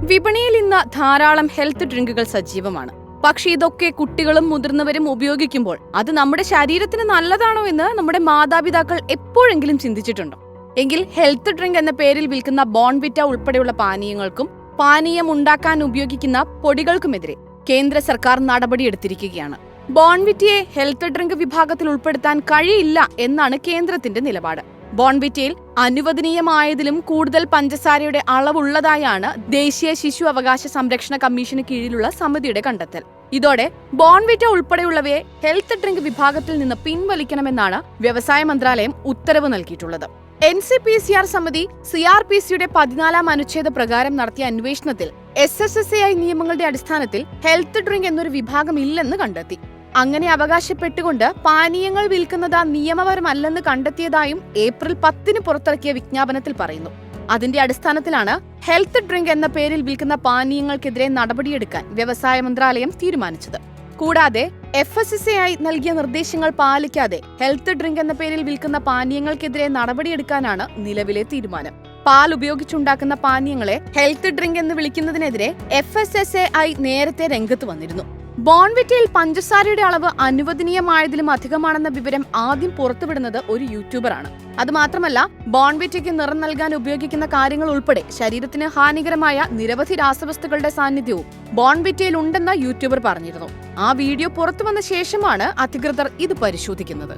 വിപണിയിൽ ഇന്ന് ധാരാളം ഹെൽത്ത് ഡ്രിങ്കുകൾ സജീവമാണ്. പക്ഷേ ഇതൊക്കെ കുട്ടികളും മുതിർന്നവരും ഉപയോഗിക്കുമ്പോൾ അത് നമ്മുടെ ശരീരത്തിന് നല്ലതാണോ എന്ന് നമ്മുടെ മാതാപിതാക്കൾ എപ്പോഴെങ്കിലും ചിന്തിച്ചിട്ടുണ്ടോ? എങ്കിൽ ഹെൽത്ത് ഡ്രിങ്ക് എന്ന പേരിൽ വിൽക്കുന്ന ബോൺവിറ്റ ഉൾപ്പെടെയുള്ള പാനീയങ്ങൾക്കും പാനീയം ഉണ്ടാക്കാൻ ഉപയോഗിക്കുന്ന പൊടികൾക്കുമെതിരെ കേന്ദ്ര സർക്കാർ നടപടിയെടുത്തിരിക്കുകയാണ്. ബോൺവിറ്റയെ ഹെൽത്ത് ഡ്രിങ്ക് വിഭാഗത്തിൽ ഉൾപ്പെടുത്താൻ കഴിയില്ല എന്നാണ് കേന്ദ്രത്തിന്റെ നിലപാട്. ബോൺവിറ്റയിൽ അനുവദനീയമായതിലും കൂടുതൽ പഞ്ചസാരയുടെ അളവുള്ളതായാണ് ദേശീയ ശിശു അവകാശ സംരക്ഷണ കമ്മീഷന് കീഴിലുള്ള സമിതിയുടെ കണ്ടെത്തൽ. ഇതോടെ ബോൺവിറ്റ ഉൾപ്പെടെയുള്ളവയെ ഹെൽത്ത് ഡ്രിങ്ക് വിഭാഗത്തിൽ നിന്ന് പിൻവലിക്കണമെന്നാണ് വ്യവസായ മന്ത്രാലയം ഉത്തരവ് നൽകിയിട്ടുള്ളത്. NCPCR സമിതി CRPCയുടെ 14-ാം അനുച്ഛേദ പ്രകാരം നടത്തിയ അന്വേഷണത്തിൽ SSSAI നിയമങ്ങളുടെ അടിസ്ഥാനത്തിൽ ഹെൽത്ത് ഡ്രിങ്ക് എന്നൊരു വിഭാഗം ഇല്ലെന്ന് കണ്ടെത്തി. അങ്ങനെ അവകാശപ്പെട്ടുകൊണ്ട് പാനീയങ്ങൾ വിൽക്കുന്നത് നിയമപരമല്ലെന്ന് കണ്ടെത്തിയതായും ഏപ്രിൽ 10-ന് പുറത്തിറക്കിയ വിജ്ഞാപനത്തിൽ പറയുന്നു. അതിന്റെ അടിസ്ഥാനത്തിലാണ് ഹെൽത്ത് ഡ്രിങ്ക് എന്ന പേരിൽ വിൽക്കുന്ന പാനീയങ്ങൾക്കെതിരെ നടപടിയെടുക്കാൻ വ്യവസായ മന്ത്രാലയം തീരുമാനിച്ചത്. കൂടാതെ FSSAI നൽകിയ നിർദ്ദേശങ്ങൾ പാലിക്കാതെ ഹെൽത്ത് ഡ്രിങ്ക് എന്ന പേരിൽ വിൽക്കുന്ന പാനീയങ്ങൾക്കെതിരെ നടപടിയെടുക്കാനാണ് നിലവിലെ തീരുമാനം. പാൽ ഉപയോഗിച്ചുണ്ടാക്കുന്ന പാനീയങ്ങളെ ഹെൽത്ത് ഡ്രിങ്ക് എന്ന് വിളിക്കുന്നതിനെതിരെ FSSAI നേരത്തെ രംഗത്ത് വന്നിരുന്നു. ബോൺവിറ്റയിൽ പഞ്ചസാരയുടെ അളവ് അനുവദനീയമായതിലും അധികമാണെന്ന വിവരം ആദ്യം പുറത്തുവിടുന്നത് ഒരു യൂട്യൂബറാണ്. അതുമാത്രമല്ല, ബോൺവിറ്റയ്ക്ക് നിറം നൽകാൻ ഉപയോഗിക്കുന്ന കാര്യങ്ങൾ ഉൾപ്പെടെ ശരീരത്തിന് ഹാനികരമായ നിരവധി രാസവസ്തുക്കളുടെ സാന്നിധ്യവും ബോൺവിറ്റയിൽ ഉണ്ടെന്ന് യൂട്യൂബർ പറഞ്ഞിരുന്നു. ആ വീഡിയോ പുറത്തുവന്ന ശേഷമാണ് അധികൃതർ ഇത് പരിശോധിക്കുന്നത്.